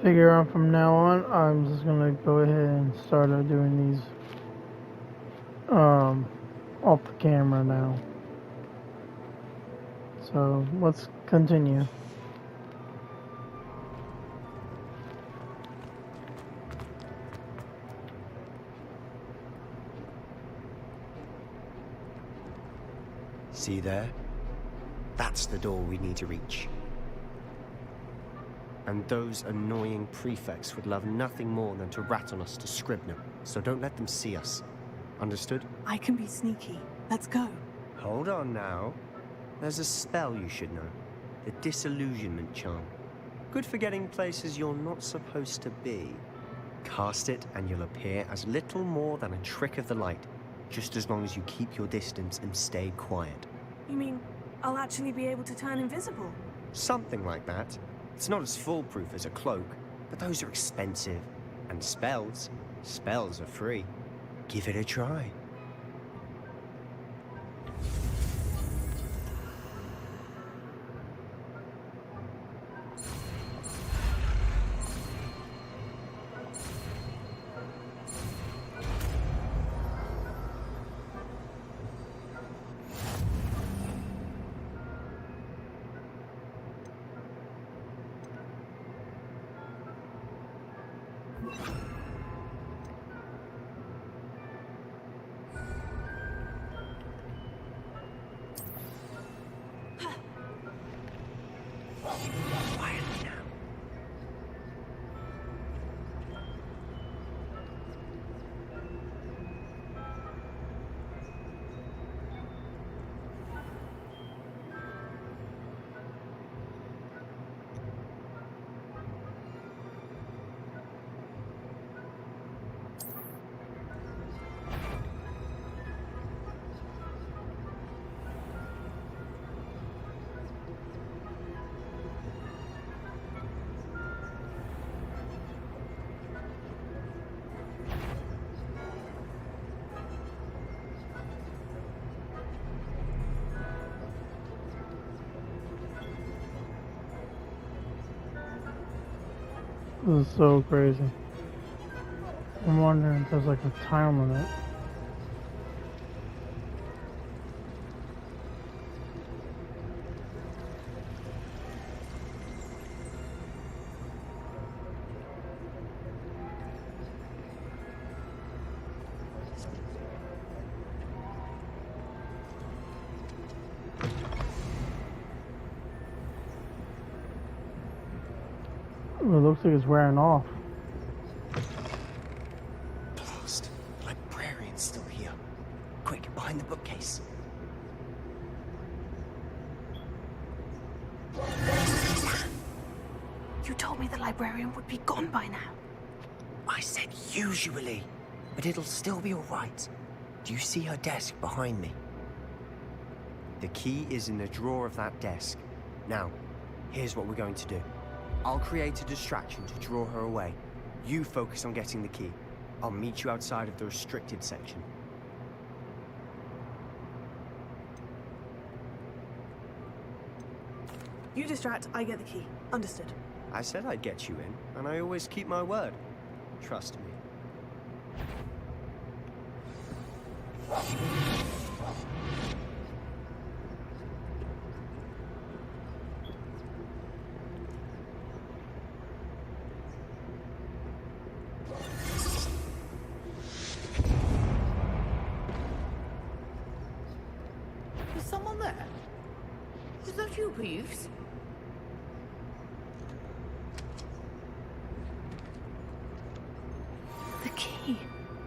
figure out from now on, I'm just gonna go ahead and start doing these off the camera now. So let's continue. See there? That's the door we need to reach. And those annoying prefects would love nothing more than to rat on us to Scribner, so don't let them see us. Understood? I can be sneaky. Let's go. Hold on now. There's a spell you should know. The Disillusionment Charm. Good for getting places you're not supposed to be. Cast it and you'll appear as little more than a trick of the light, just as long as you keep your distance and stay quiet. You mean I'll actually be able to turn invisible? Something like that. It's not as foolproof as a cloak, but those are expensive. And spells are free. Give it a try. Quietly now. This is so crazy. I'm wondering if there's like a time limit. It looks like it's wearing off. Blast. The librarian's still here. Quick, behind the bookcase. You told me the librarian would be gone by now. I said usually, but it'll still be alright. Do you see her desk behind me? The key is in the drawer of that desk. Now, here's what we're going to do. I'll create a distraction to draw her away. You focus on getting the key. I'll meet you outside of the restricted section. You distract, I get the key. Understood. I said I'd get you in, and I always keep my word. Trust me. Is someone there? Is that you, Peeves? The key.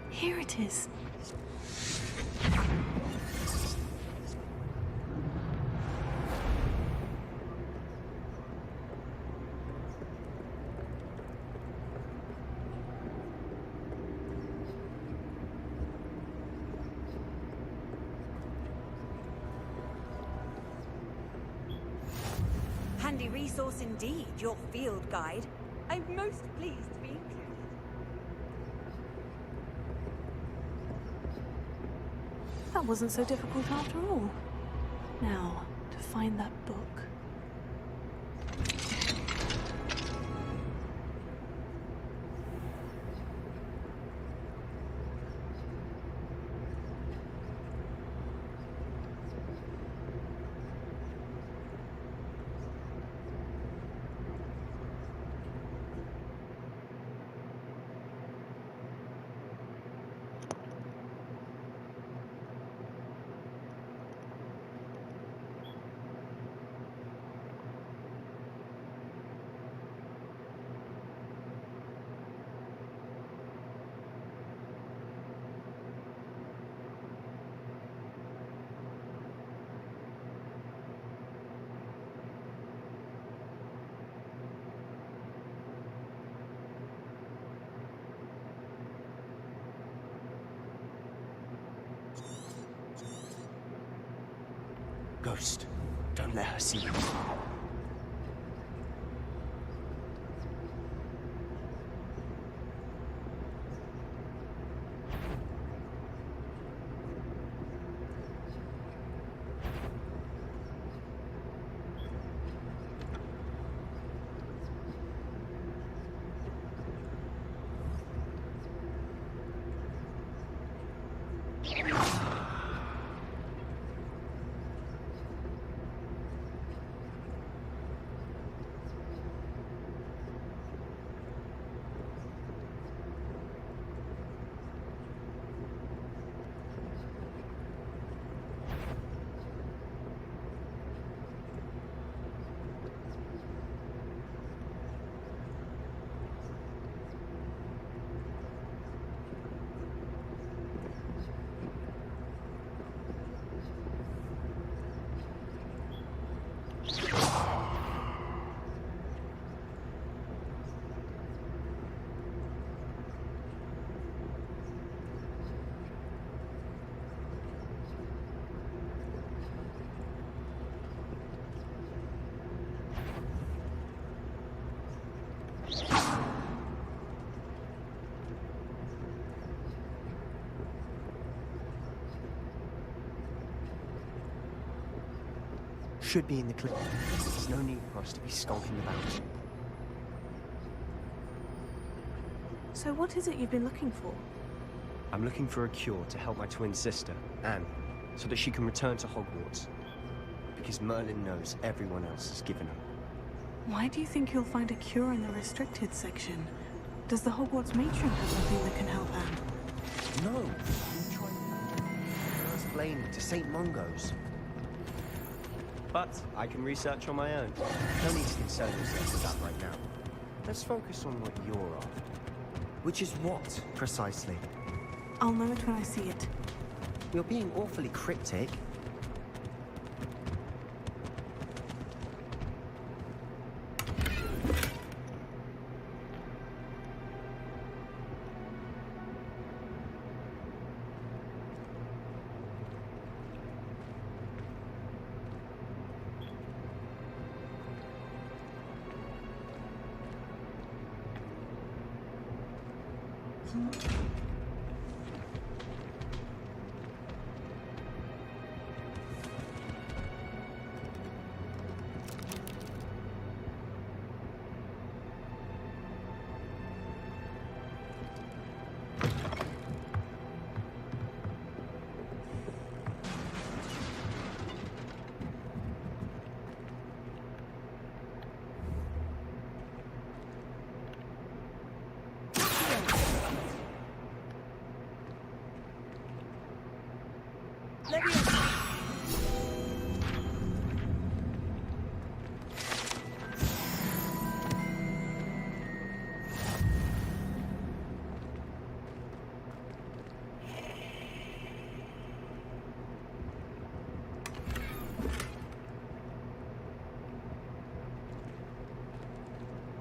Here it is. Handy resource indeed, your field guide. I'm most pleased to be included. That wasn't so difficult after all. Now, to find that book. ghost. Don't let her see you. Should be in the clip. There's no need for us to be skulking about. So what is it you've been looking for? I'm looking for a cure to help my twin sister, Anne, so that she can return to Hogwarts. Because Merlin knows everyone else has given up. Why do you think you'll find a cure in the restricted section? Does the Hogwarts matron have something that can help Anne? No, I'm trying to explain to St. Mungo's. But I can research on my own. No need to concern yourself with that right now. Let's focus on what you're after. Which is what, precisely? I'll know it when I see it. You're being awfully cryptic.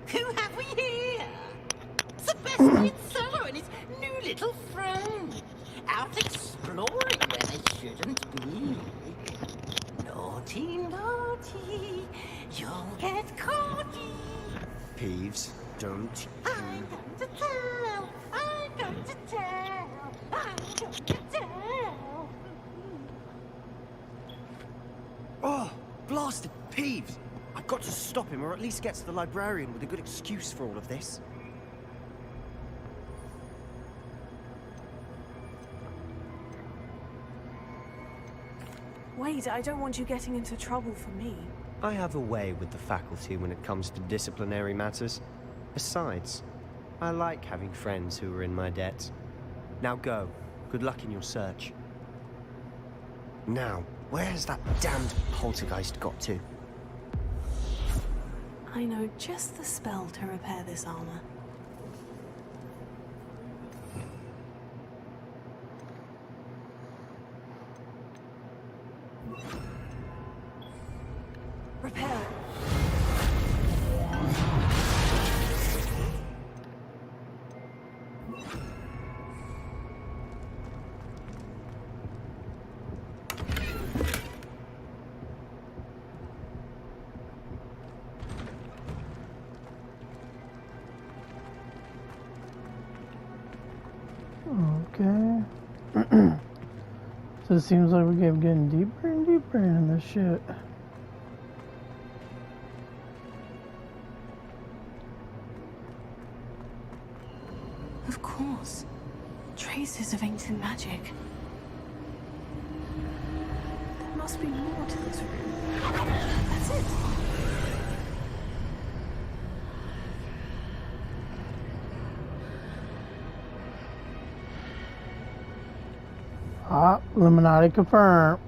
Who have we here? Sebastian Solo and his new little friend. Out exploring where they shouldn't be. Naughty, naughty, you'll get caughty. Peeves, don't. I'm going to tell, I'm going to tell, I'm going to tell. Oh, blasted Peeves! I've got to stop him, or at least get to the librarian with a good excuse for all of this. Wait, I don't want you getting into trouble for me. I have a way with the faculty when it comes to disciplinary matters. Besides, I like having friends who are in my debt. Now go. Good luck in your search. Now, where has that damned poltergeist got to? I know just the spell to repair this armor. Repair it. Okay. So it seems like we keep getting deeper and deeper in this shit. Of course. Traces of ancient magic. There must be more to this room. That's it. Ah, Illuminati confirmed.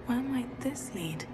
Where might this lead?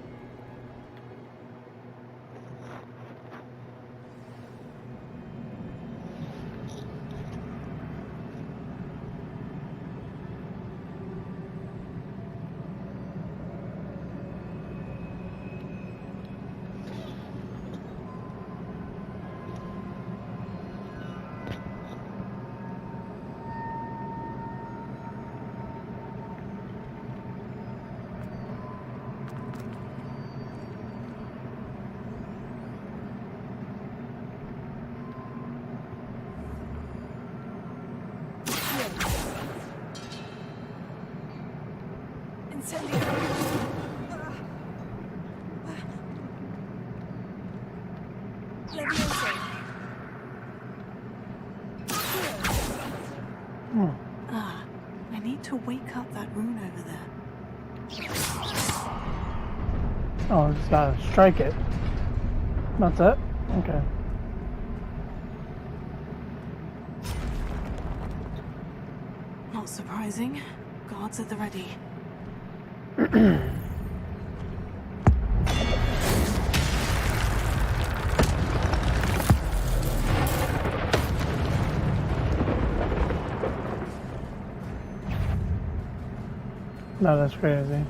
Ah, I need to wake up that rune over there. Oh, just gotta strike it. That's it? Okay. Not surprising. Guards at the ready. No, that's crazy.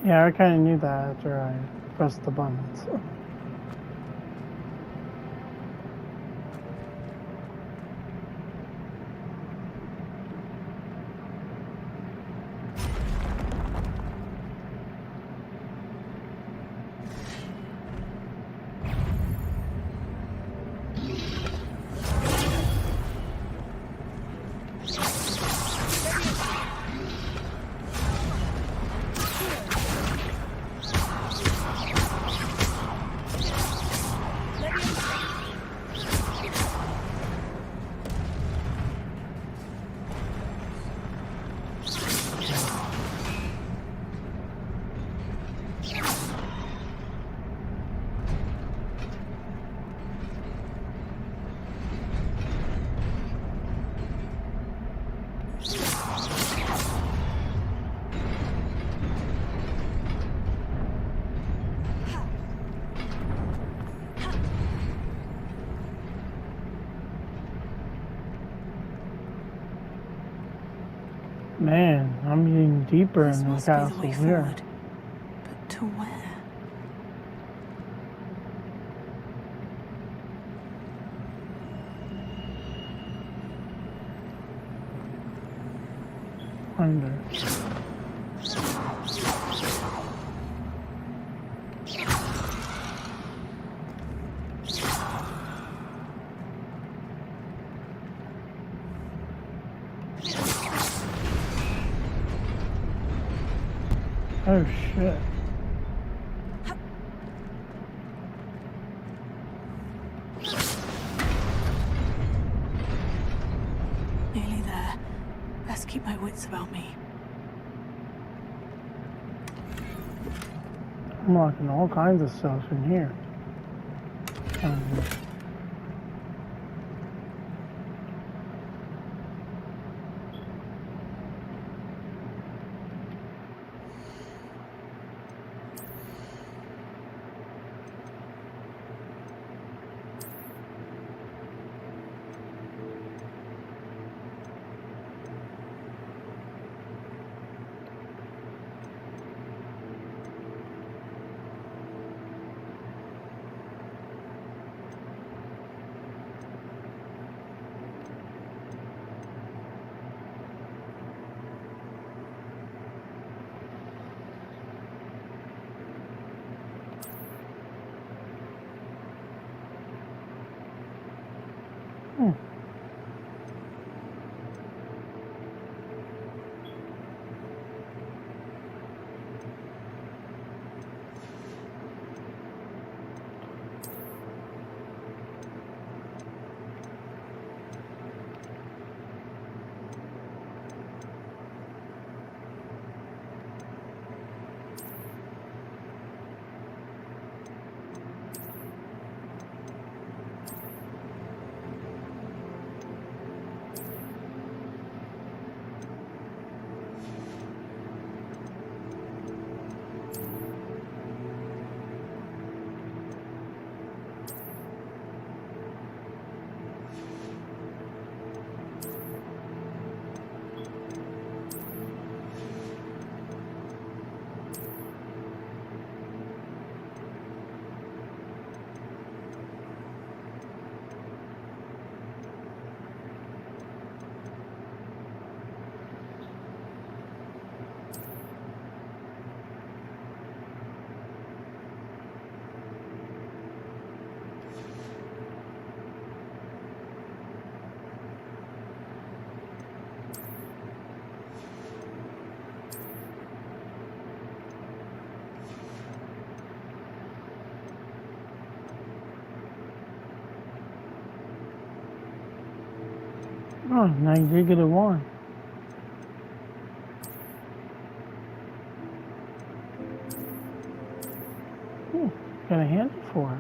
Yeah, I kind of knew that after I pressed the buttons. Man, I'm getting deeper This in the must be the castle way here. forward. But to where? Under. Oh shit. Nearly there. Best keep my wits about me. I'm locking all kinds of stuff in here. Oh, -1. Got a handle for it.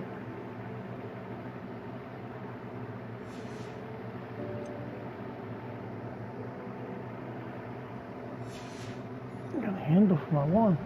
Got a handle for my one.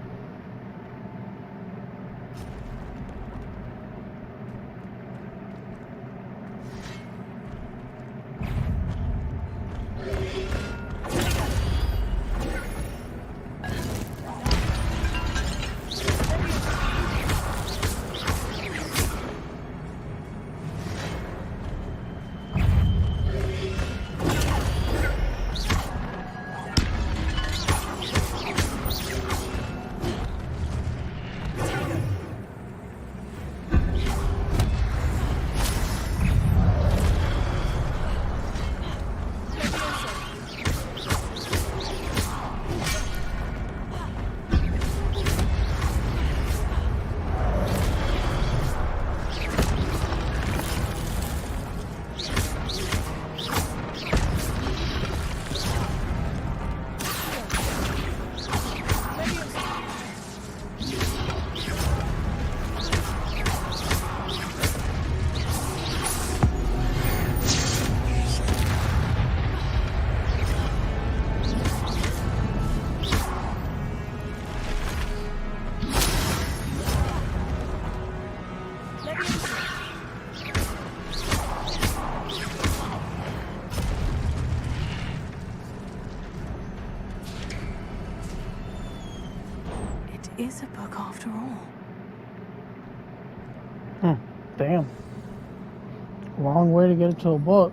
Is a book after all. Damn. Long way to get it to a book.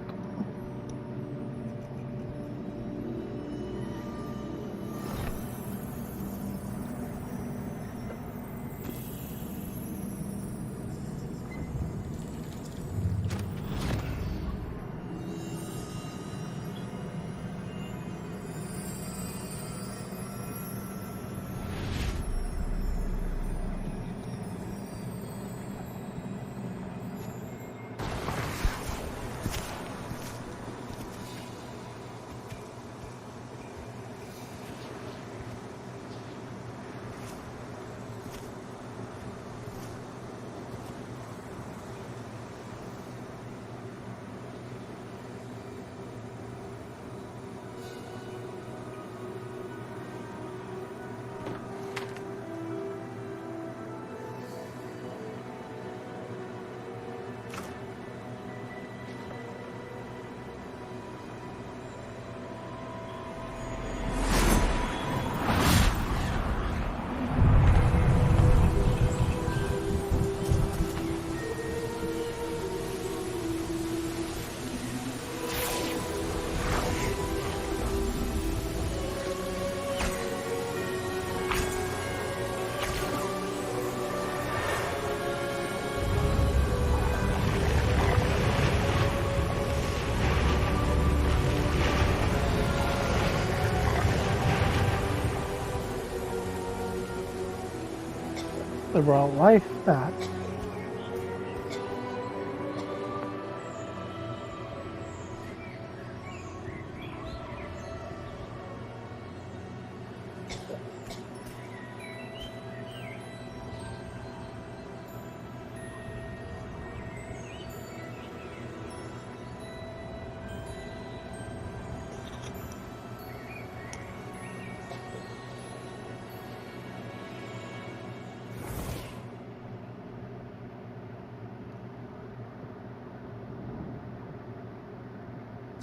They brought life back.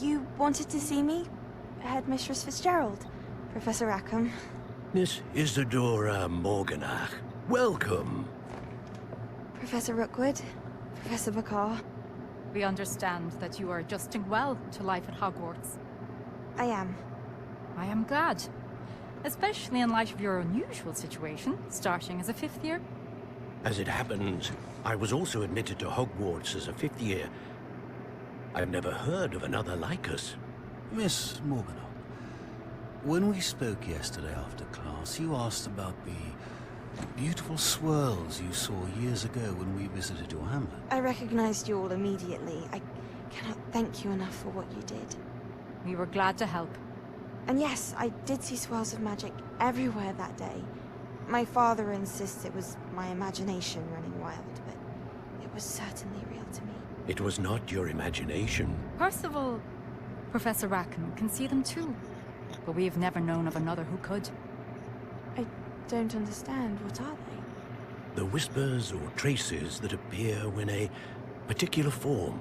You wanted to see me? Headmistress Fitzgerald? Professor Rackham? Miss Isadora Morganach, welcome. Professor Rookwood? Professor Bakar? We understand that you are adjusting well to life at Hogwarts. I am. I am glad. Especially in light of your unusual situation, starting as a 5th year. As it happens, I was also admitted to Hogwarts as a 5th year. I've never heard of another like us. Miss Morganock, when we spoke yesterday after class, you asked about the beautiful swirls you saw years ago when we visited your hamlet. I recognized you all immediately. I cannot thank you enough for what you did. We were glad to help. And yes, I did see swirls of magic everywhere that day. My father insists it was my imagination running wild, but it was certainly real to me. It was not your imagination. Percival, Professor Rackham can see them too. But we have never known of another who could. I don't understand. What are they? The whispers or traces that appear when a particular form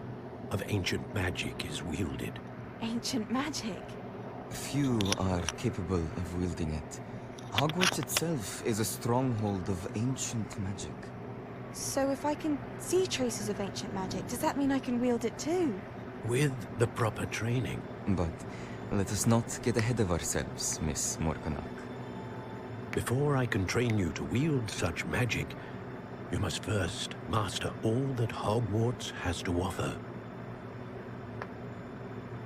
of ancient magic is wielded. Ancient magic? Few are capable of wielding it. Hogwarts itself is a stronghold of ancient magic. So if I can see traces of ancient magic, does that mean I can wield it too? With the proper training. But let us not get ahead of ourselves, Miss Morganock. Before I can train you to wield such magic, you must first master all that Hogwarts has to offer.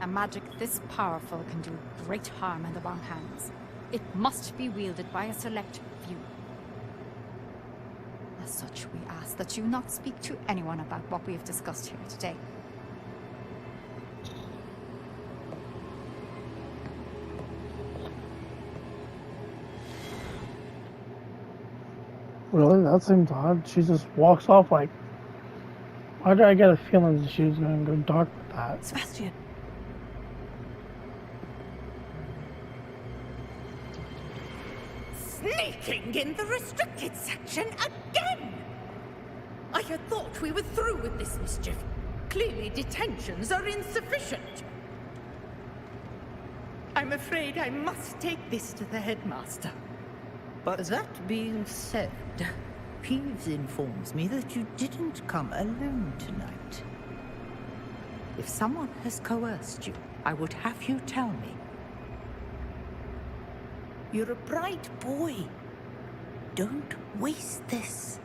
A magic this powerful can do great harm in the wrong hands. It must be wielded by a select few. As such, we ask that you not speak to anyone about what we have discussed here today. Really? That seems odd. She just walks off like... Why did I get a feeling that she was going to go dark with that? Sebastian. Sneaking in the restricted section again! I had thought we were through with this mischief. Clearly detentions are insufficient. I'm afraid I must take this to the headmaster. But that being said, Peeves informs me that you didn't come alone tonight. If someone has coerced you, I would have you tell me. You're a bright boy. Don't waste this.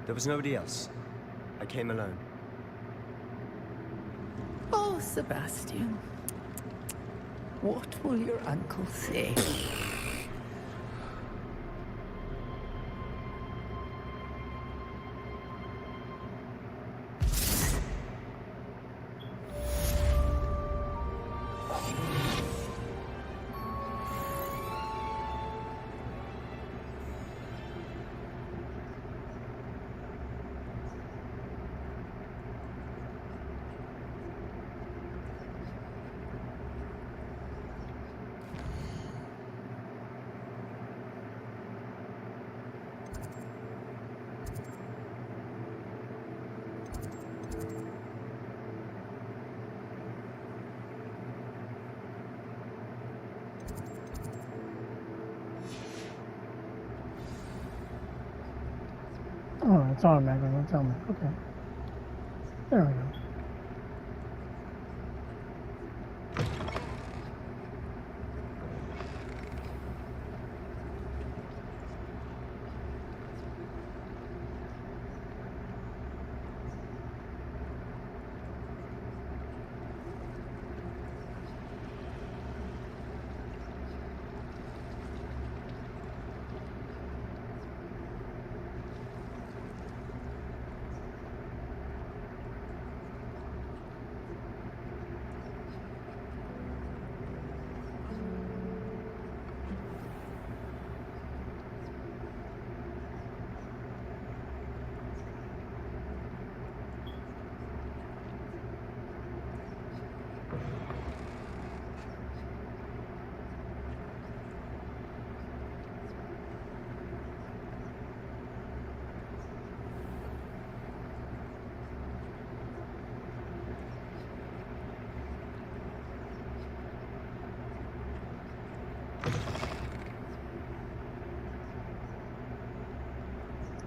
There was nobody else. I came alone. Oh, Sebastian. What will your uncle say? Oh, it's automatic. Don't tell me. Okay. There we go.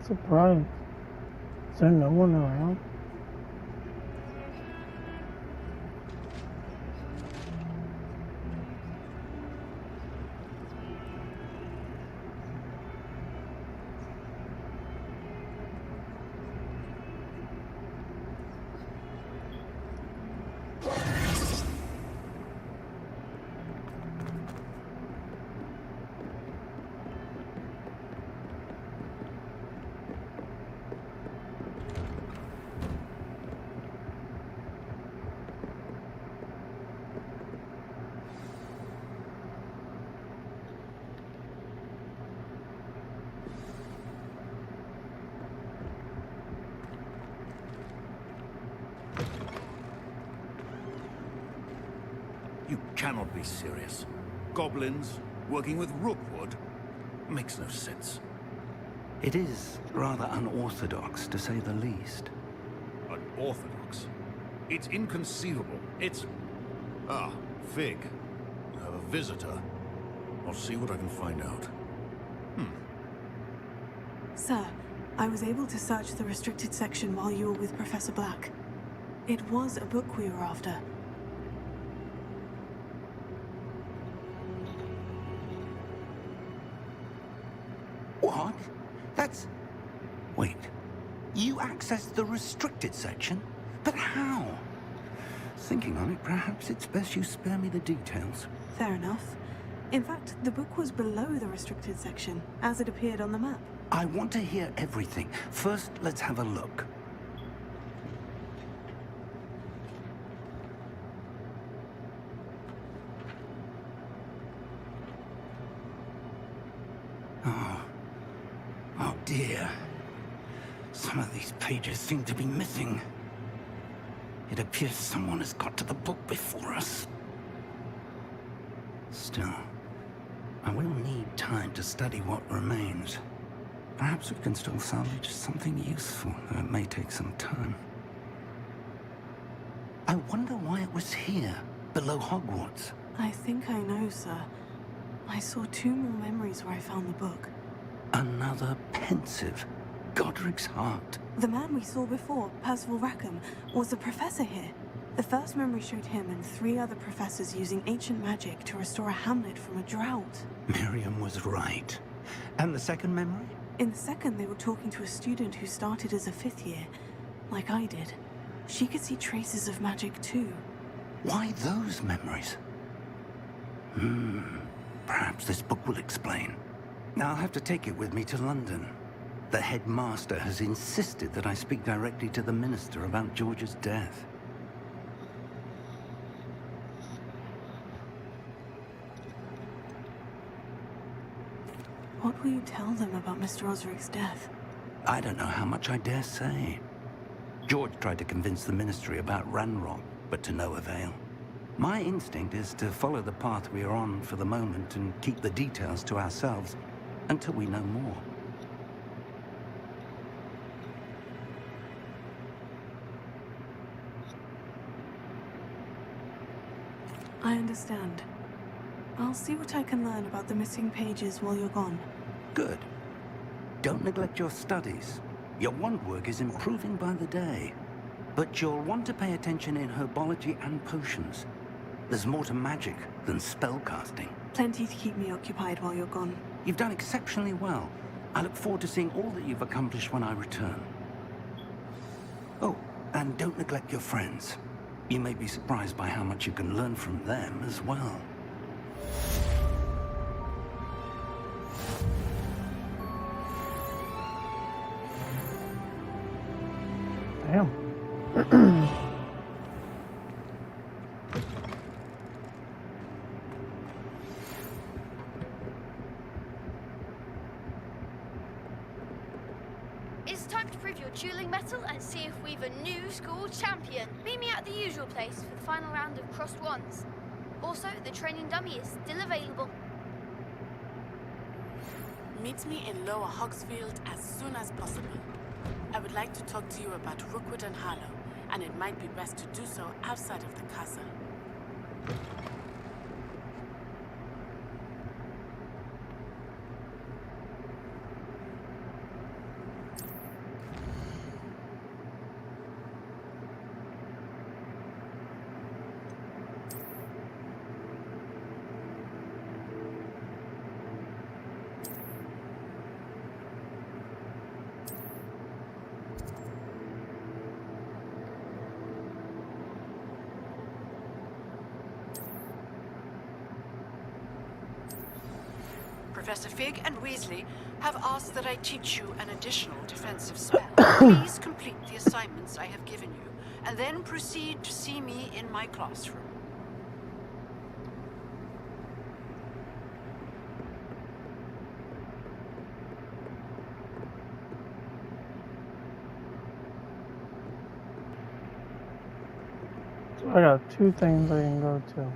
Surprised. Is there no one around? You cannot be serious. Goblins working with Rookwood? Makes no sense. It is rather unorthodox, to say the least. Unorthodox? It's inconceivable. It's... Ah, Fig. You have a visitor. I'll see what I can find out. Sir, I was able to search the restricted section while you were with Professor Black. It was a book we were after. What? That's... Wait. You accessed the restricted section? But how? Thinking on it, perhaps it's best you spare me the details. Fair enough. In fact, the book was below the restricted section, as it appeared on the map. I want to hear everything. First, let's have a look. Oh dear. Some of these pages seem to be missing. It appears someone has got to the book before us. Still, I will need time to study what remains. Perhaps we can still salvage something useful, though it may take some time. I wonder why it was here, below Hogwarts. I think I know, sir. I saw 2 more memories where I found the book. Another pensive. Godric's heart. The man we saw before, Percival Rackham, was the professor here. The first memory showed him and 3 other professors using ancient magic to restore a hamlet from a drought. Miriam was right. And the second memory? In the second, they were talking to a student who started as a 5th year, like I did. She could see traces of magic too. Why those memories? Perhaps this book will explain. I'll have to take it with me to London. The headmaster has insisted that I speak directly to the minister about George's death. What will you tell them about Mr. Osric's death? I don't know how much I dare say. George tried to convince the ministry about Ranrock, but to no avail. My instinct is to follow the path we are on for the moment and keep the details to ourselves until we know more. I understand. I'll see what I can learn about the missing pages while you're gone. Good. Don't neglect your studies. Your wand work is improving by the day. But you'll want to pay attention in herbology and potions. There's more to magic than spellcasting. Plenty to keep me occupied while you're gone. You've done exceptionally well. I look forward to seeing all that you've accomplished when I return. Oh, and don't neglect your friends. You may be surprised by how much you can learn from them as well. Damn. It's time to prove your dueling mettle and see if we've a new school champion. Meet me at the usual place for the final round of crossed wands. Also, the training dummy is still available. Meet me in Lower Hogsfield as soon as possible. I would like to talk to you about Rookwood and Harlow, and it might be best to do so outside of the castle. Professor Fig and Weasley have asked that I teach you an additional defensive spell. Please complete the assignments I have given you, and then proceed to see me in my classroom. So I got 2 things I can go to.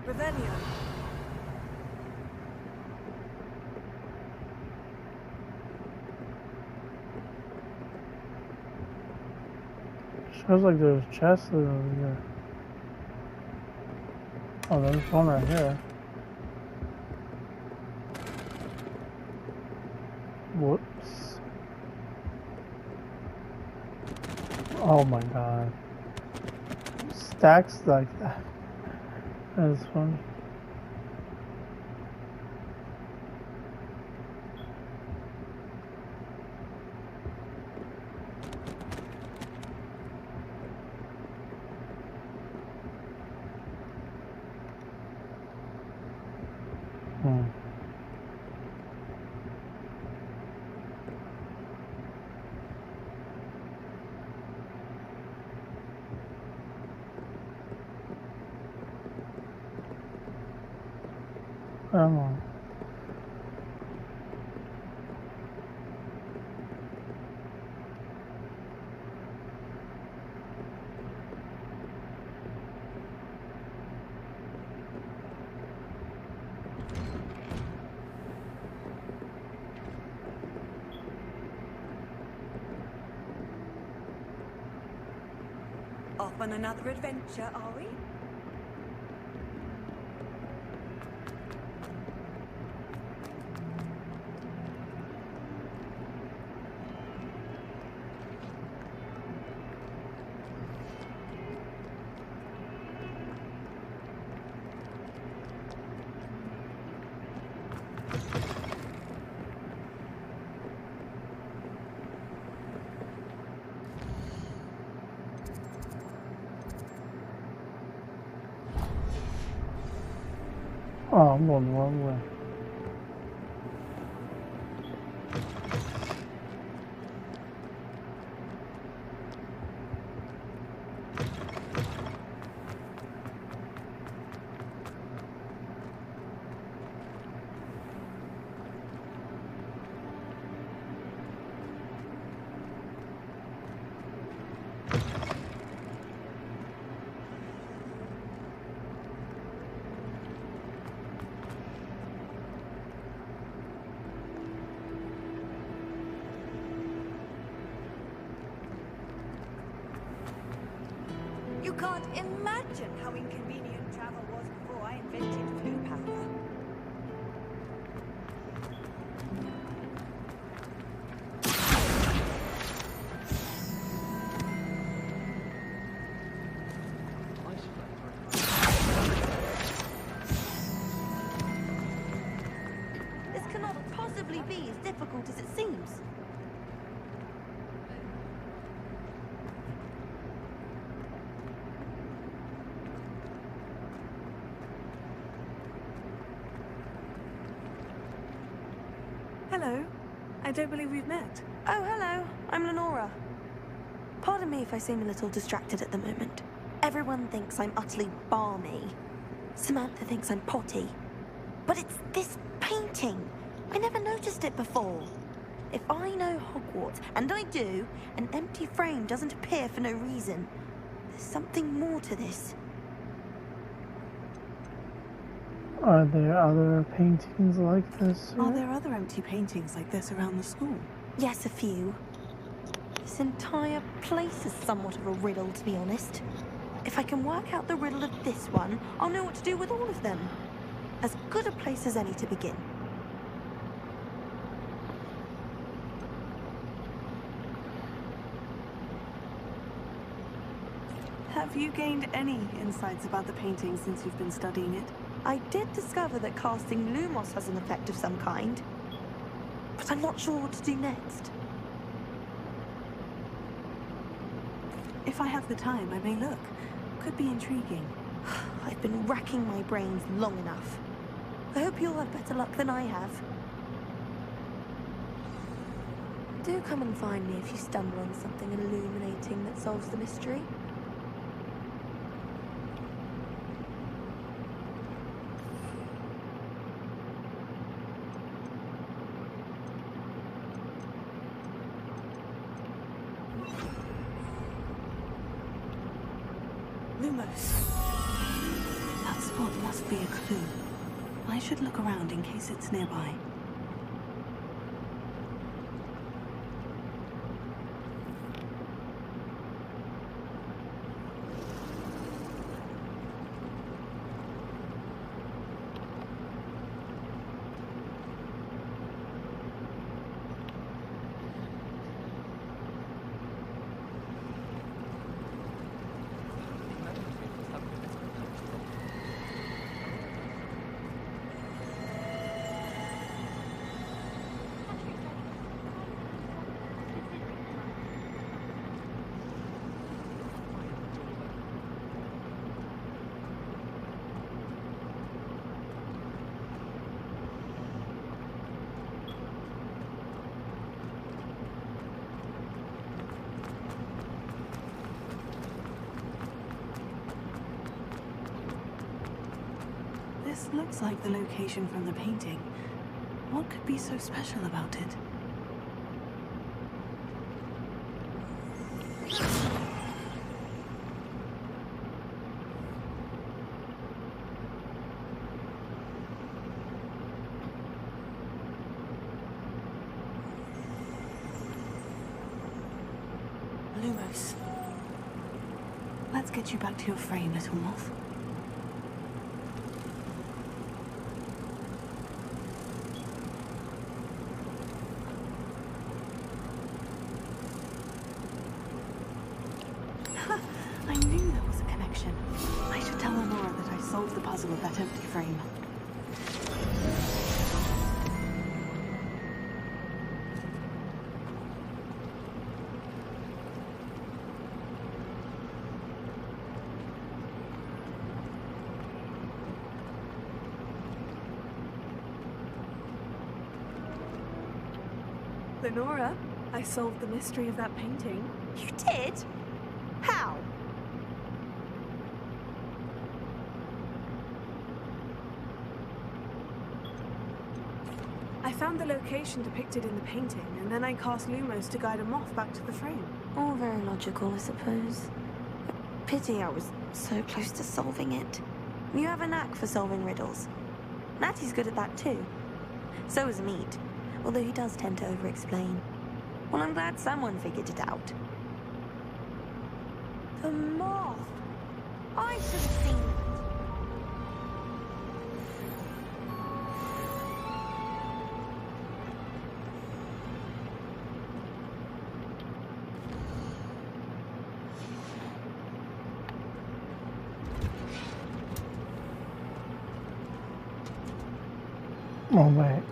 Revelio. Shows like there's chests over here. Oh, there's one right here. Whoops. Oh my god. Stacks like that. That is funny. Come on. Off on another adventure, are we? Oh, I'm going the wrong way. You can't imagine how inconvenient travel was before I invented blue powder. This cannot possibly be as difficult as it seems. Hello. I don't believe we've met. Oh, hello. I'm Lenora. Pardon me if I seem a little distracted at the moment. Everyone thinks I'm utterly balmy. Samantha thinks I'm potty. But it's this painting. I never noticed it before. If I know Hogwarts, and I do, an empty frame doesn't appear for no reason. There's something more to this. Are there other paintings like this? Are there other empty paintings like this around the school? Yes, a few. This entire place is somewhat of a riddle, to be honest. If I can work out the riddle of this one, I'll know what to do with all of them. As good a place as any to begin. Have you gained any insights about the painting since you've been studying it? I did discover that casting Lumos has an effect of some kind, but I'm not sure what to do next. If I have the time, I may look. Could be intriguing. I've been racking my brains long enough. I hope you'll have better luck than I have. Do come and find me if you stumble on something illuminating that solves the mystery. Lumos. That spot must be a clue. I should look around in case it's nearby. This looks like the location from the painting. What could be so special about it? Lumos. Let's get you back to your frame, little moth. I knew there was a connection. I should tell Lenora that I solved the puzzle of that empty frame. Lenora, I solved the mystery of that painting. You did? How? I found the location depicted in the painting, and then I cast Lumos to guide a moth back to the frame. All very logical, I suppose. Pity I was so close to solving it. You have a knack for solving riddles. Natty's good at that too. So is Meat, although he does tend to over-explain. Well, I'm glad someone figured it out. The moth! I should have seen that. Oh, wait.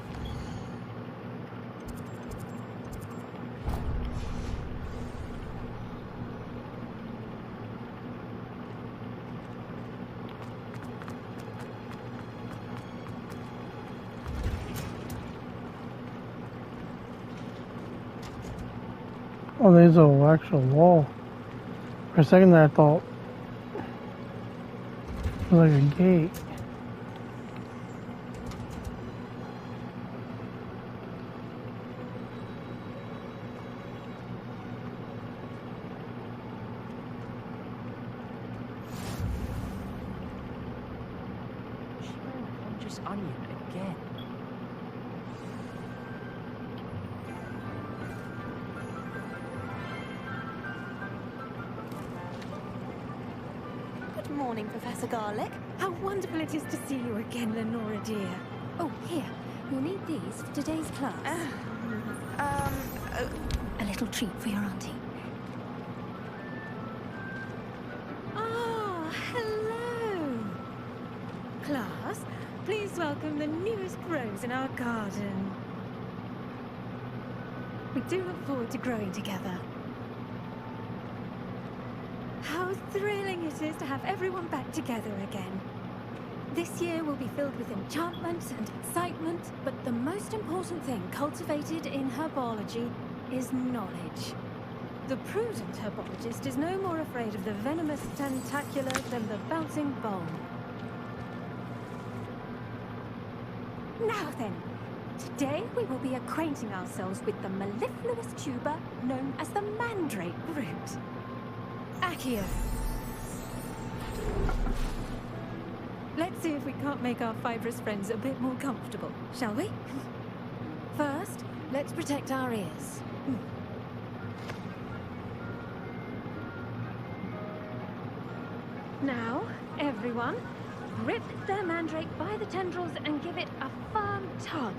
Oh, there's an actual wall. For a second there, I thought it was like a gate. dangerous onion again. Good morning, Professor Garlic. How wonderful it is to see you again, Lenora dear. Oh, here. You'll need these for today's class. A little treat for your auntie. Ah, hello. Class, please welcome the newest rose in our garden. We do look forward to growing together. How thrilling it is to have everyone back together again. This year will be filled with enchantment and excitement, but the most important thing cultivated in herbology is knowledge. The prudent herbologist is no more afraid of the venomous tentacular than the bouncing bulb. Now then, today we will be acquainting ourselves with the mellifluous tuber known as the mandrake root. Accio. Let's see if we can't make our fibrous friends a bit more comfortable, shall we? First, let's protect our ears. Now, everyone, grip their mandrake by the tendrils and give it a firm tug.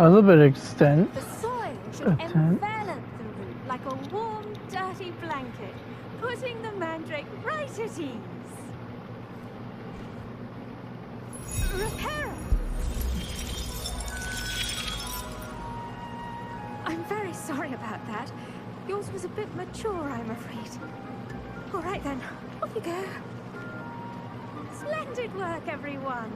A little bit of extent. The soil should envelop the root like a warm, dirty blanket, putting the mandrake right at ease. Reparo! I'm very sorry about that. Yours was a bit mature, I'm afraid. All right then, off you go. Splendid work, everyone.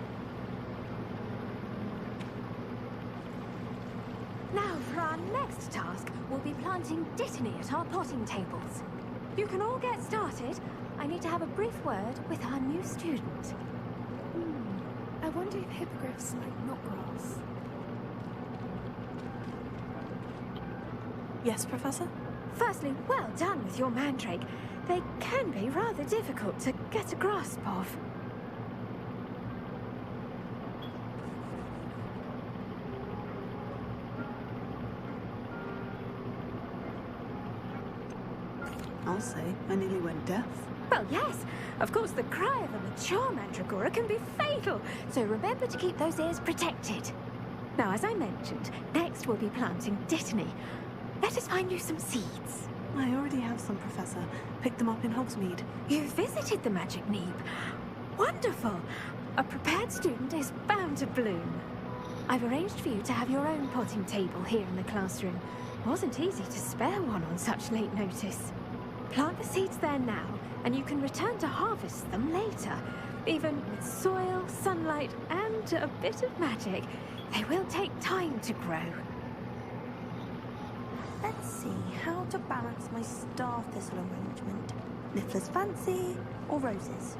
Now, for our next task, we'll be planting dittany at our potting tables. You can all get started. I need to have a brief word with our new student. I wonder if hippogriffs like knotgrass. Yes, Professor? Firstly, well done with your mandrake. They can be rather difficult to get a grasp of. I'll say, I nearly went deaf. Well, yes. Of course, the cry of a mature mandragora can be fatal, so remember to keep those ears protected. Now, as I mentioned, next we'll be planting dittany. Let us find you some seeds. I already have some, Professor. Picked them up in Hogsmeade. You visited the Magic Neeb. Wonderful. A prepared student is bound to bloom. I've arranged for you to have your own potting table here in the classroom. Wasn't easy to spare one on such late notice. Plant the seeds there now, and you can return to harvest them later. Even with soil, sunlight, and a bit of magic, they will take time to grow. Let's see how to balance my star thistle arrangement. Niffler's fancy or roses?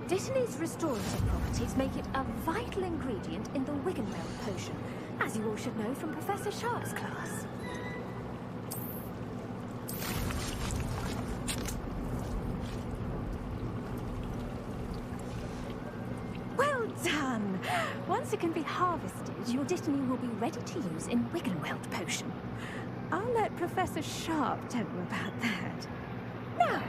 Dittany's restorative properties make it a vital ingredient in the Wiggenweld potion, as you all should know from Professor Sharp's class. Well done! Once it can be harvested, your dittany will be ready to use in Wiggenweld potion. I'll let Professor Sharp tell you about that. Now,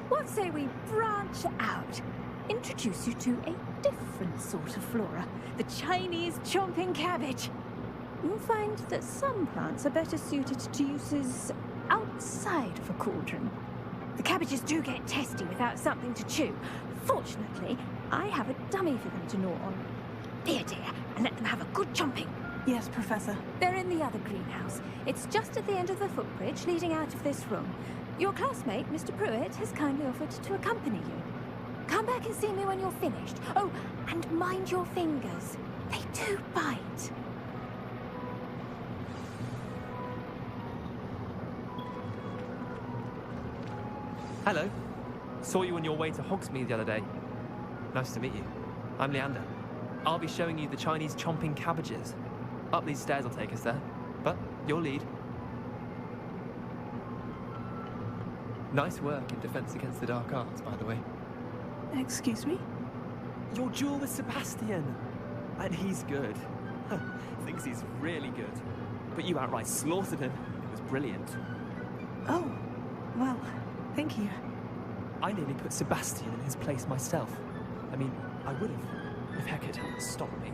what say we branch out? Introduce you to a different sort of flora, the Chinese chomping cabbage. You'll find that some plants are better suited to uses outside of a cauldron. The cabbages do get testy without something to chew. Fortunately, I have a dummy for them to gnaw on. Dear, and let them have a good chomping. Yes, Professor. They're in the other greenhouse. It's just at the end of the footbridge leading out of this room. Your classmate, Mr. Pruitt, has kindly offered to accompany you. Come back and see me when you're finished. Oh, and mind your fingers. They do bite. Hello. Saw you on your way to Hogsmeade the other day. Nice to meet you. I'm Leander. I'll be showing you the Chinese chomping cabbages. Up these stairs will take us there, but you'll lead. Nice work in Defense Against the Dark Arts, by the way. Excuse me? Your duel with Sebastian. And he's good. Thinks he's really good. But you outright slaughtered him. It was brilliant. Oh, well, thank you. I nearly put Sebastian in his place myself. I mean, I would have, if Hecate hadn't stopped me.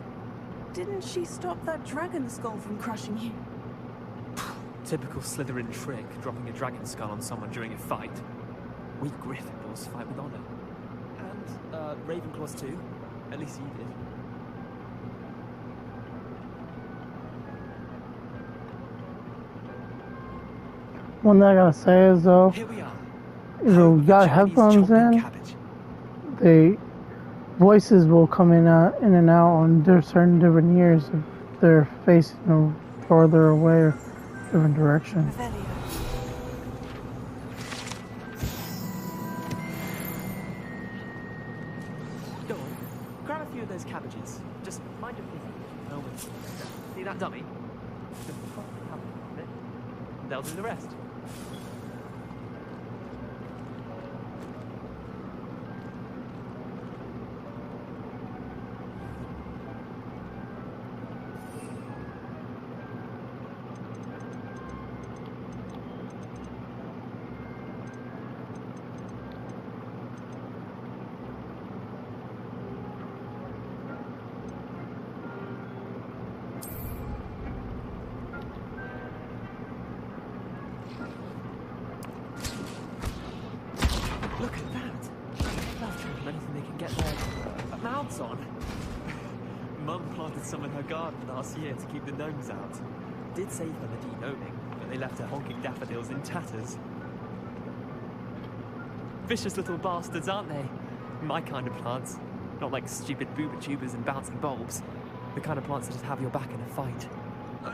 Didn't she stop that dragon skull from crushing you? Typical Slytherin trick, dropping a dragon skull on someone during a fight. We Gryffindors fight with honor. And, Ravenclaws too. At least you did. One thing I gotta say is though, Here we are. if you got headphones in, the voices will come in and out on certain different ears if they're facing them farther away or different direction. Go on, grab a few of those cabbages. Just mind your business. See that dummy? Just pop the cabbage on it. They'll do the rest. Look at that! Love trying anything they can get their mouths on. Mum planted some in her garden last year to keep the gnomes out. Did save them a de-gnoming, but they left her honking daffodils in tatters. Vicious little bastards, aren't they? My kind of plants. Not like stupid booba tubers and bouncing bulbs. The kind of plants that just have your back in a fight.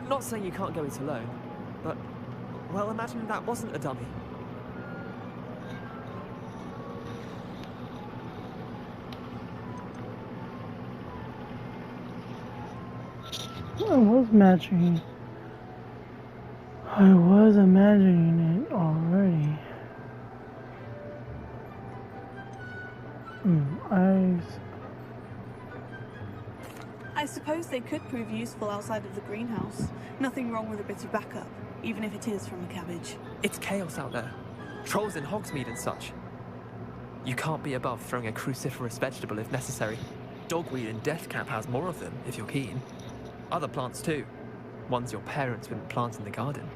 Not saying you can't go it alone, but, well, imagine that wasn't a dummy. I was imagining it already. I suppose they could prove useful outside of the greenhouse. Nothing wrong with a bit of backup, even if it is from a cabbage. It's chaos out there. Trolls in Hogsmeade and such. You can't be above throwing a cruciferous vegetable if necessary. Dogweed and deathcap has more of them, if you're keen. Other plants too. Ones your parents wouldn't plant in the garden.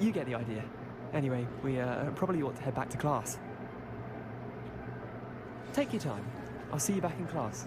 You get the idea. Anyway, we probably ought to head back to class. Take your time. I'll see you back in class.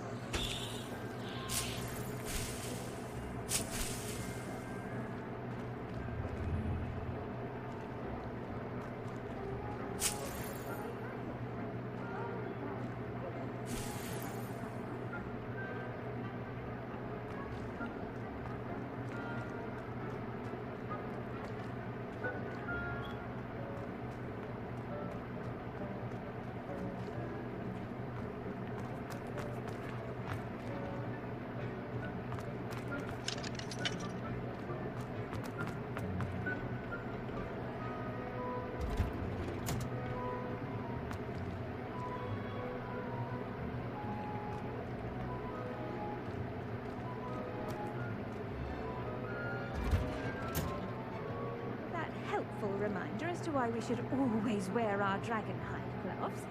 Reminder as to why we should always wear our dragonhide gloves.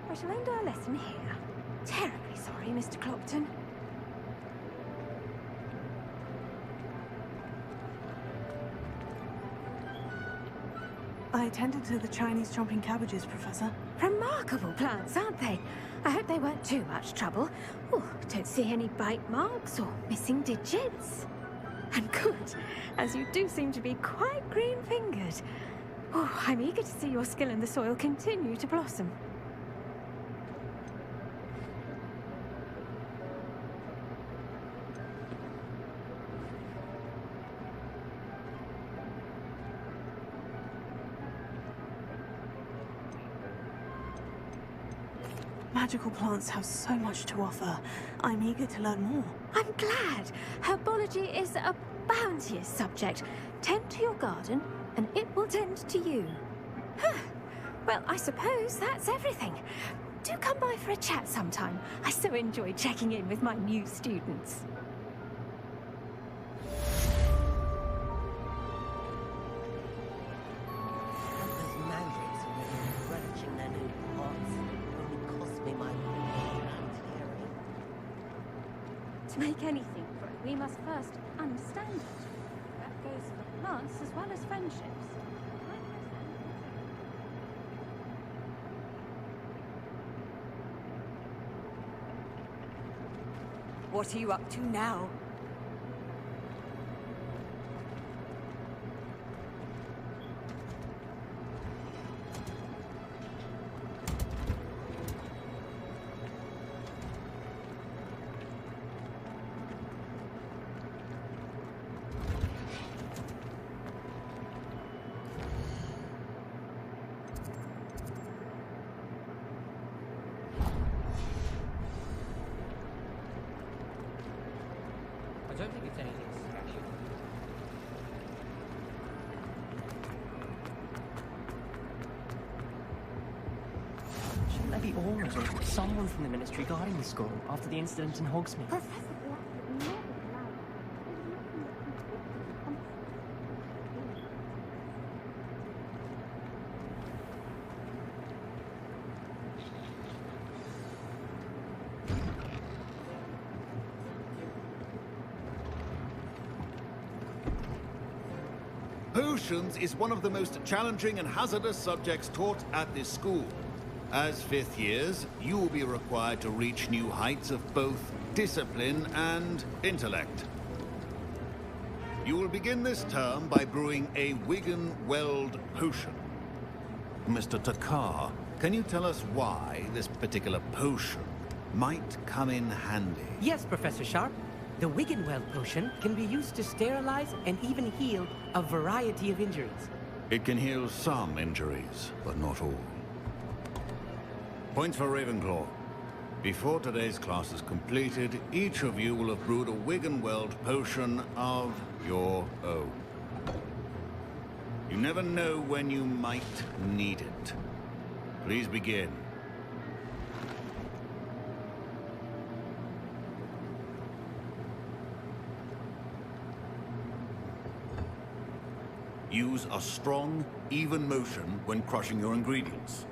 I shall end our lesson here. Terribly sorry, Mr. Clopton. I attended to the Chinese chomping cabbages, Professor. Remarkable plants, aren't they? I hope they weren't too much trouble. Oh, don't see any bite marks or missing digits. And good, as you do seem to be quite green-fingered. Oh, I'm eager to see your skill in the soil continue to blossom. Magical plants have so much to offer. I'm eager to learn more. I'm glad. Herbology is a bounteous subject. Tend to your garden, and it will tend to you. Huh. Well, I suppose that's everything. Do come by for a chat sometime. I so enjoy checking in with my new students. Those mandrake relishing their new pots only cost me my hearing. To make anything grow, we must first understand it. That goes for plants as well as friendships. What are you up to now? I don't think it's anything special. Shouldn't there be orders or someone from the ministry guarding the school after the incident in Hogsmeade? Potions is one of the most challenging and hazardous subjects taught at this school. As fifth years, you will be required to reach new heights of both discipline and intellect. You will begin this term by brewing a Wigan-Weld potion. Mr. Takar, can you tell us why this particular potion might come in handy? Yes, Professor Sharp. The Wiggenweld potion can be used to sterilize and even heal a variety of injuries. It can heal some injuries, but not all. Points for Ravenclaw. Before today's class is completed, each of you will have brewed a Wiggenweld potion of your own. You never know when you might need it. Please begin. Use a strong, even motion when crushing your ingredients.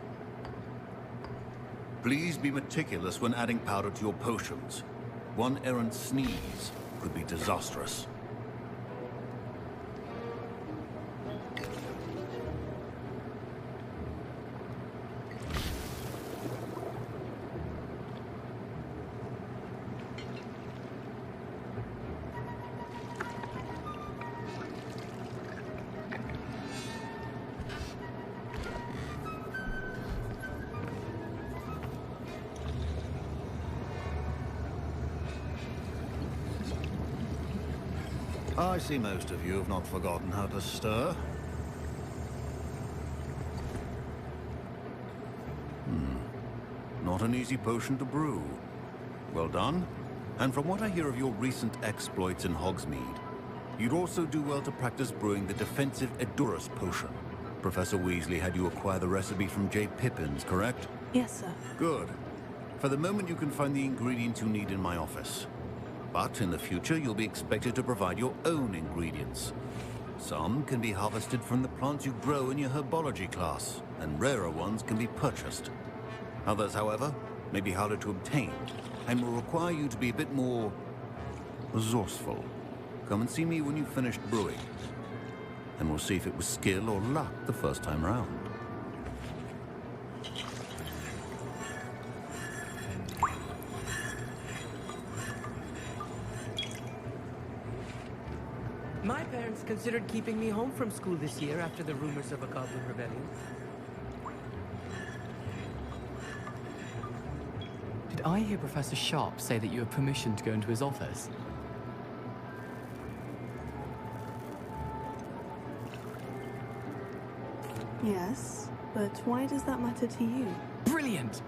Please be meticulous when adding powder to your potions. One errant sneeze could be disastrous. I see most of you have not forgotten how to stir. Not an easy potion to brew. Well done. And from what I hear of your recent exploits in Hogsmeade, you'd also do well to practice brewing the defensive Edurus potion. Professor Weasley had you acquire the recipe from J. Pippins, correct? Yes, sir. Good. For the moment, you can find the ingredients you need in my office. But in the future, you'll be expected to provide your own ingredients. Some can be harvested from the plants you grow in your herbology class, and rarer ones can be purchased. Others, however, may be harder to obtain, and will require you to be a bit more resourceful. Come and see me when you've finished brewing, and we'll see if it was skill or luck the first time round. parents considered keeping me home from school this year after the rumors of a goblin rebellion. Did I hear Professor Sharp say that you have permission to go into his office? Yes, but why does that matter to you? Brilliant!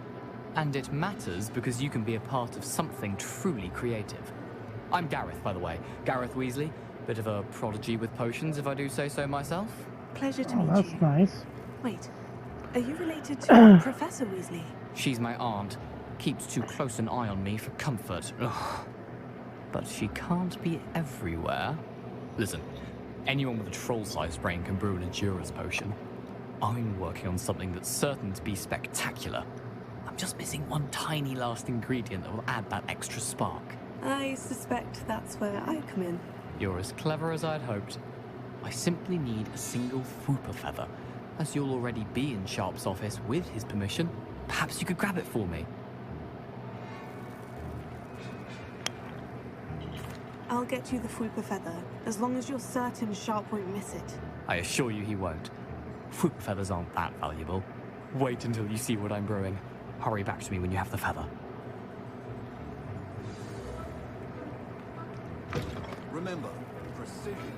And it matters because you can be a part of something truly creative. I'm Gareth, by the way. Gareth Weasley. Bit of a prodigy with potions, if I do say so myself. Pleasure to Oh, meet that's you. nice. Wait, are you related to Professor Weasley? She's my aunt. Keeps too close an eye on me for comfort. Ugh. But she can't be everywhere. Listen, anyone with a troll-sized brain can brew an Endurance potion. I'm working on something that's certain to be spectacular. I'm just missing one tiny last ingredient that will add that extra spark. I suspect that's where I come in. You're as clever as I'd hoped. I simply need a single Fooper feather. As you'll already be in Sharp's office with his permission, perhaps you could grab it for me. I'll get you the Fwooper feather, as long as you're certain Sharp won't miss it. I assure you he won't. Fooper feathers aren't that valuable. Wait until you see what I'm brewing. Hurry back to me when you have the feather. Remember, precision.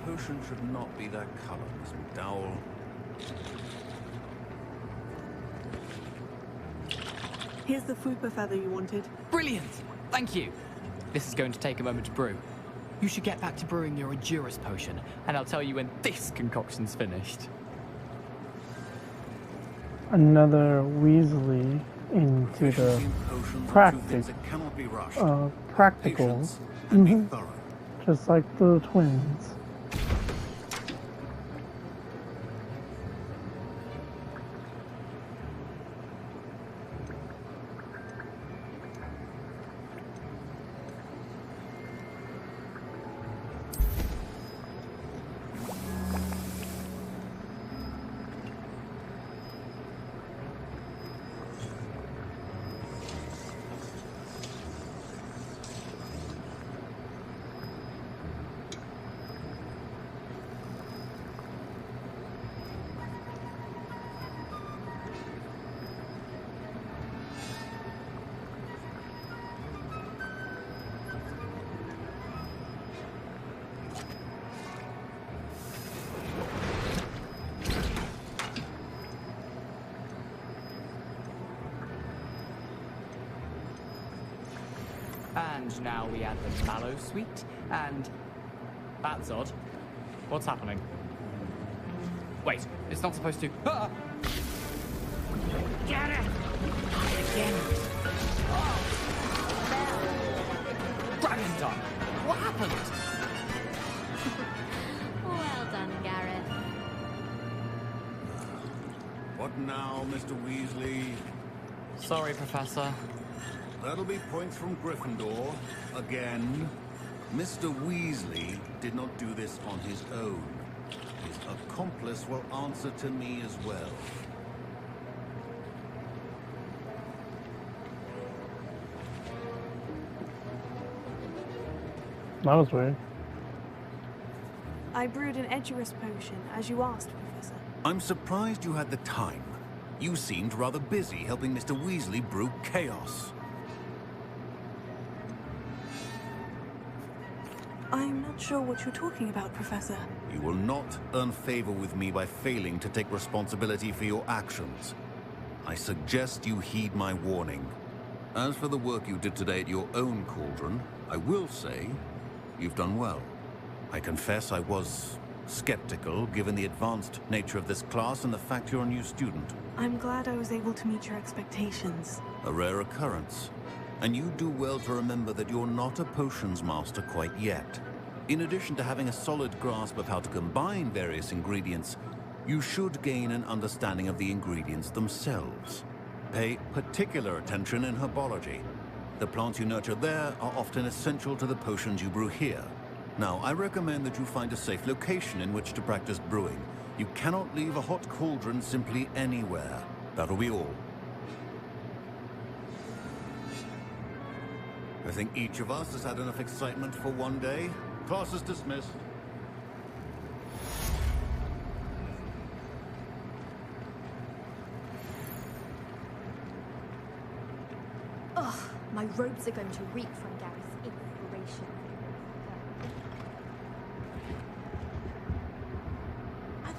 Potion should not be that color, Miss McDowell. Here's the Fwooper feather you wanted. Brilliant! Thank you! This is going to take a moment to brew. You should get back to brewing your Endurance potion, and I'll tell you when this concoction's finished. Another Weasley into the practical. Just like the twins. And now we add the mallow sweet, and... That's odd. What's happening? Wait, it's not supposed to... Ah! Get it! Again. Dragon Dog! What happened? Well done, Gareth. What now, Mr. Weasley? Sorry, Professor. That'll be points from Gryffindor. Again. Mr. Weasley did not do this on his own. His accomplice will answer to me as well. That was weird. I brewed an Edurus potion, as you asked, Professor. I'm surprised you had the time. You seemed rather busy helping Mr. Weasley brew chaos. I'm not sure what you're talking about, Professor. You will not earn favor with me by failing to take responsibility for your actions. I suggest you heed my warning. As for the work you did today at your own cauldron, I will say you've done well. I confess I was skeptical given the advanced nature of this class and the fact you're a new student. I'm glad I was able to meet your expectations. A rare occurrence. And you do well to remember that you're not a potions master quite yet. In addition to having a solid grasp of how to combine various ingredients, you should gain an understanding of the ingredients themselves. Pay particular attention in herbology. The plants you nurture there are often essential to the potions you brew here. Now, I recommend that you find a safe location in which to practice brewing. You cannot leave a hot cauldron simply anywhere. That'll be all. I think each of us has had enough excitement for one day. Class is dismissed. Ugh, my robes are going to reek from Gareth's inspiration.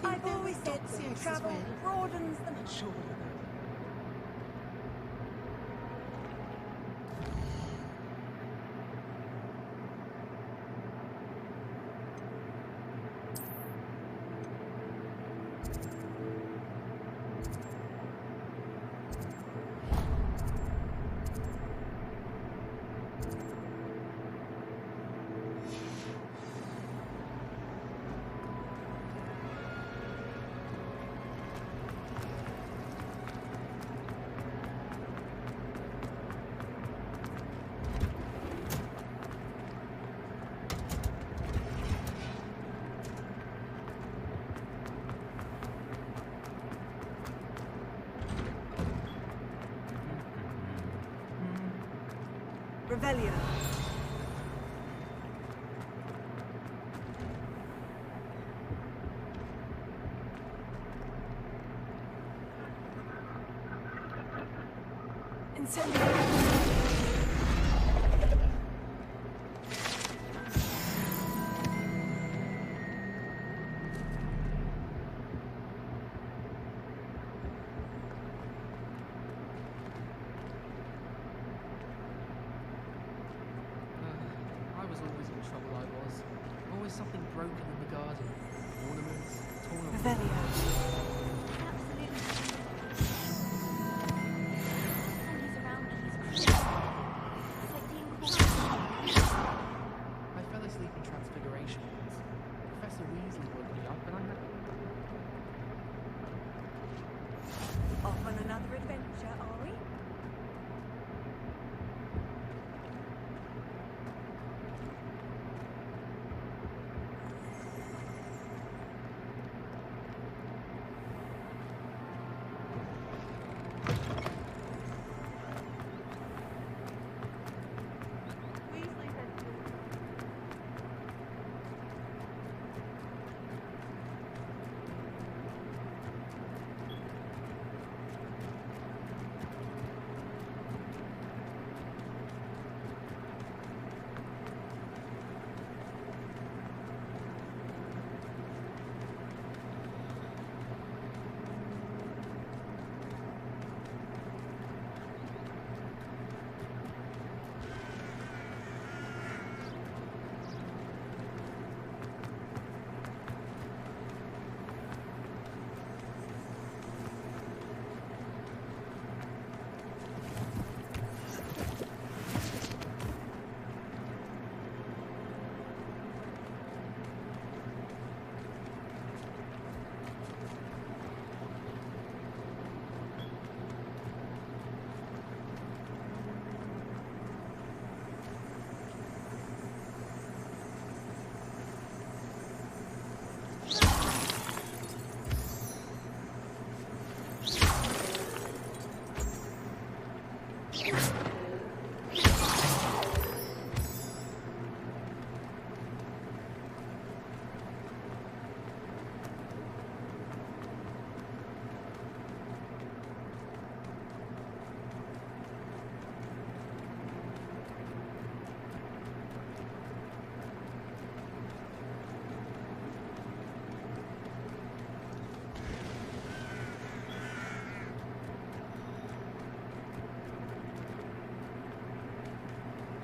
I've always said that travel broadens the... Sure. Revelio. Incendio. Something broken in the garden. Ornaments, torn off. I fell asleep in Transfiguration once. Professor Weasley woke me up and I had... Off on another adventure, are we?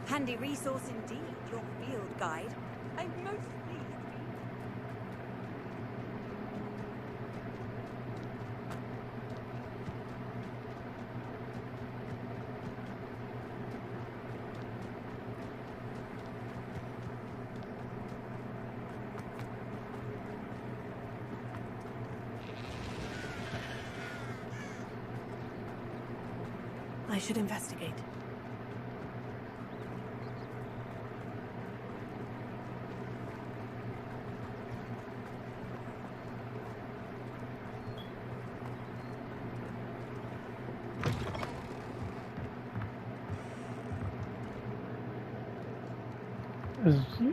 Handy resource indeed, your field guide. I'm most pleased. should investigate.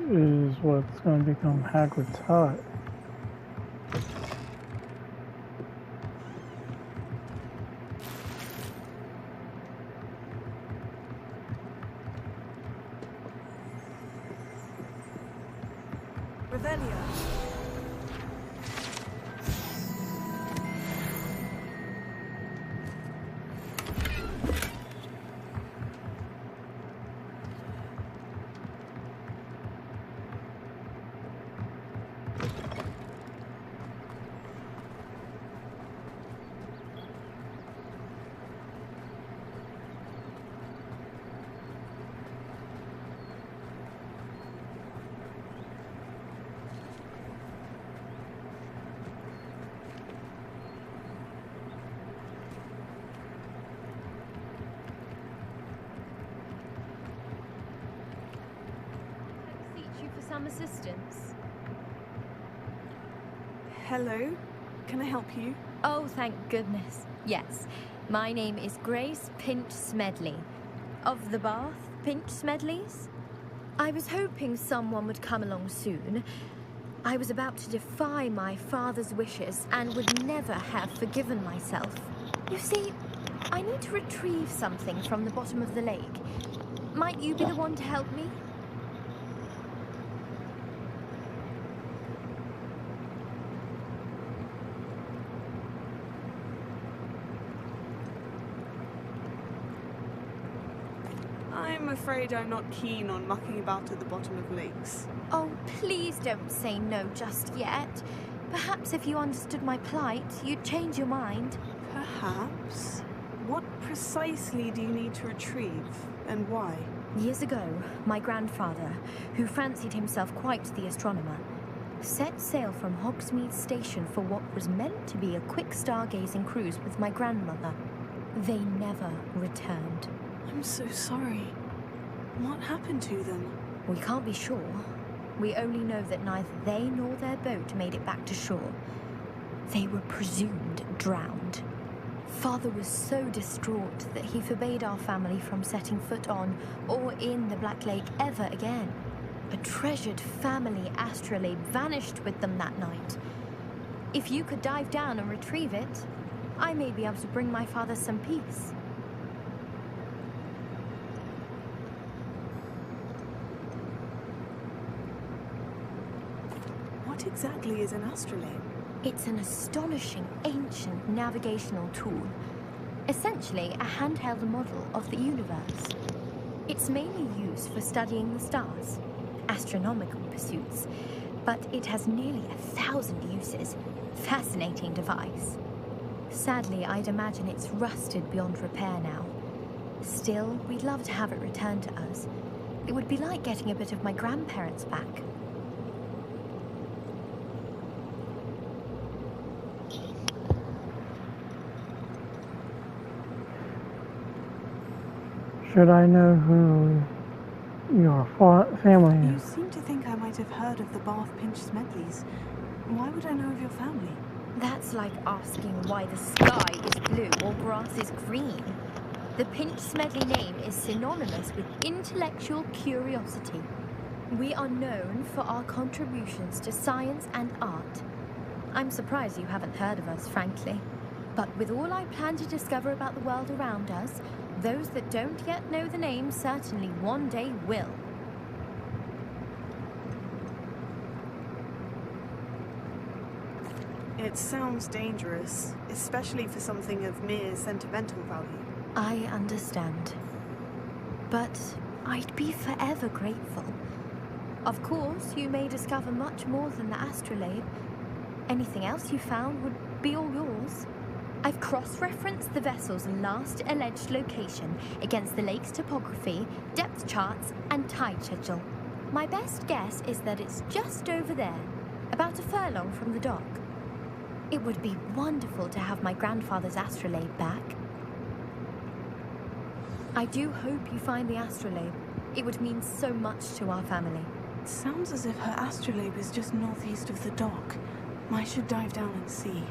Is what's going to become Hagrid's hut. Revelio. Some assistance? Hello? Can I help you? Oh, thank goodness. Yes. My name is Grace Pinch Smedley. Of the Bath Pinch Smedleys? I was hoping someone would come along soon. I was about to defy my father's wishes and would never have forgiven myself. You see, I need to retrieve something from the bottom of the lake. Might you be the one to help me? I'm afraid I'm not keen on mucking about at the bottom of lakes. Oh, please don't say no just yet. Perhaps if you understood my plight, you'd change your mind. Perhaps? What precisely do you need to retrieve, and why? Years ago, my grandfather, who fancied himself quite the astronomer, set sail from Hogsmeade Station for what was meant to be a quick stargazing cruise with my grandmother. They never returned. I'm so sorry. What happened to them? We can't be sure. We only know that neither they nor their boat made it back to shore. They were presumed drowned. Father was so distraught that he forbade our family from setting foot on or in the Black Lake ever again. A treasured family astrolabe vanished with them that night. If you could dive down and retrieve it, I may be able to bring my father some peace. What exactly is an astrolabe? It's an astonishing ancient navigational tool. Essentially a handheld model of the universe. It's mainly used for studying the stars, astronomical pursuits, but it has nearly 1,000 uses. Fascinating device. Sadly, I'd imagine it's rusted beyond repair now. Still, we'd love to have it returned to us. It would be like getting a bit of my grandparents back. Should I know who your family You is? seem to think I might have heard of the Bath Pinch Smedleys. Why would I know of your family? That's like asking why the sky is blue or grass is green. The Pinch Smedley name is synonymous with intellectual curiosity. We are known for our contributions to science and art. I'm surprised you haven't heard of us, frankly. But with all I plan to discover about the world around us, those that don't yet know the name certainly one day will. It sounds dangerous, especially for something of mere sentimental value. I understand. But I'd be forever grateful. Of course, you may discover much more than the astrolabe. Anything else you found would be all yours. I've cross-referenced the vessel's last alleged location against the lake's topography, depth charts, and tide schedule. My best guess is that it's just over there, about a furlong from the dock. It would be wonderful to have my grandfather's astrolabe back. I do hope you find the astrolabe. It would mean so much to our family. It sounds as if her astrolabe is just northeast of the dock. I should dive down and see.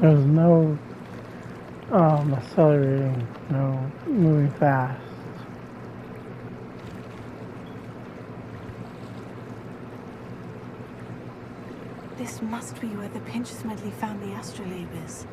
There's no accelerating, no moving fast. This must be where the Pinch Smedley family astrolabe is.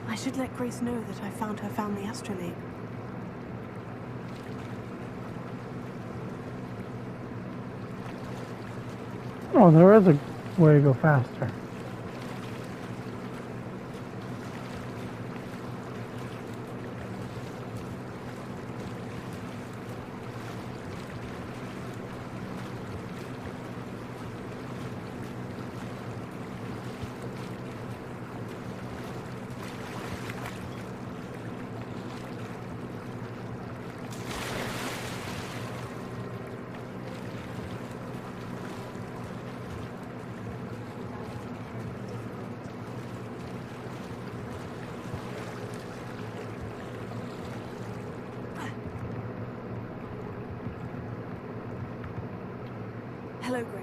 I should let Grace know that I found her family astrolabe. Oh, there is a way to go faster.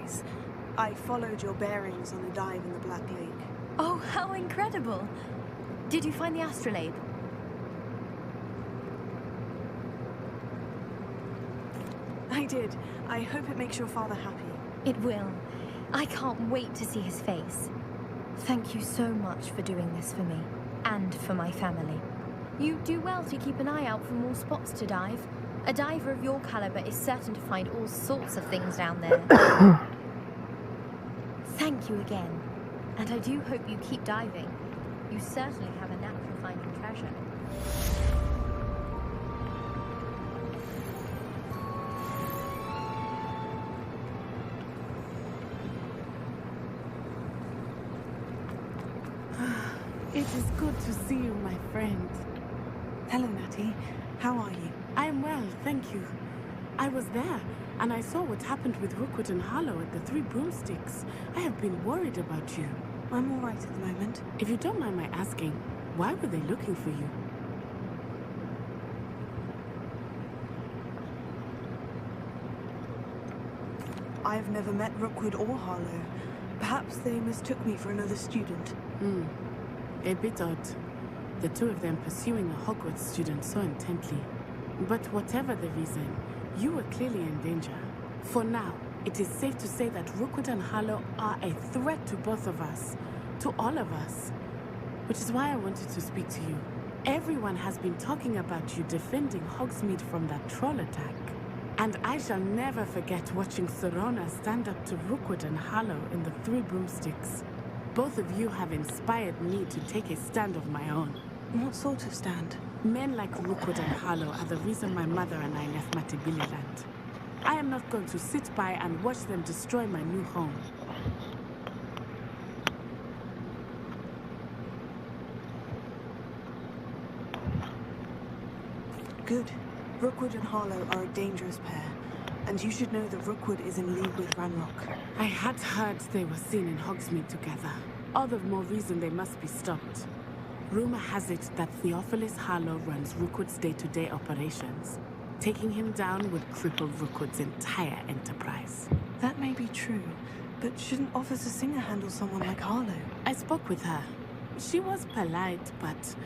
apologize. I followed your bearings on a dive in the Black Lake. Oh, how incredible! Did you find the astrolabe? I did. I hope it makes your father happy. It will. I can't wait to see his face. Thank you so much for doing this for me, and for my family. You do well to keep an eye out for more spots to dive. A diver of your caliber is certain to find all sorts of things down there. Thank you again, and I do hope you keep diving. You certainly have a knack for finding treasure. It is good to see you, my friend. Hello, Natty. How are you? I am well, thank you. I was there, and I saw what happened with Rookwood and Harlow at the Three Broomsticks. I have been worried about you. I'm all right at the moment. If you don't mind my asking, why were they looking for you? I've never met Rookwood or Harlow. Perhaps they mistook me for another student. A bit odd. The two of them pursuing a Hogwarts student so intently. But whatever the reason, you were clearly in danger. For now, it is safe to say that Rookwood and Harlow are a threat to both of us. To all of us. Which is why I wanted to speak to you. Everyone has been talking about you defending Hogsmeade from that troll attack. And I shall never forget watching Serona stand up to Rookwood and Harlow in the Three Broomsticks. Both of you have inspired me to take a stand of my own. What sort of stand? Men like Rookwood and Harlow are the reason my mother and I left Matibililand. I am not going to sit by and watch them destroy my new home. Good. Rookwood and Harlow are a dangerous pair, and you should know that Rookwood is in league with Ranrock. I had heard they were seen in Hogsmeade together. All the more reason they must be stopped. Rumor has it that Theophilus Harlow runs Rookwood's day-to-day operations. Taking him down would cripple Rookwood's entire enterprise. That may be true, but shouldn't Officer Singer handle someone like Harlow? I spoke with her. She was polite, but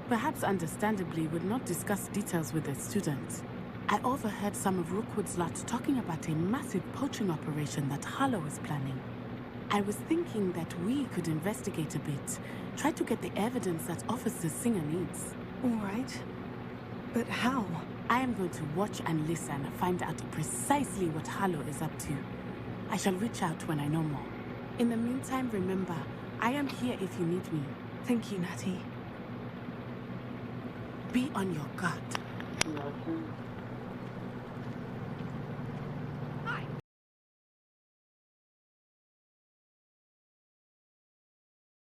perhaps understandably would not discuss details with a student. I overheard some of Rookwood's lot talking about a massive poaching operation that Harlow is planning. I was thinking that we could investigate a bit, try to get the evidence that Officer Singer needs. All right. But how? I am going to watch and listen, find out precisely what Harlow is up to. I shall reach out when I know more. In the meantime, remember, I am here if you need me. Thank you, Natty. Be on your guard.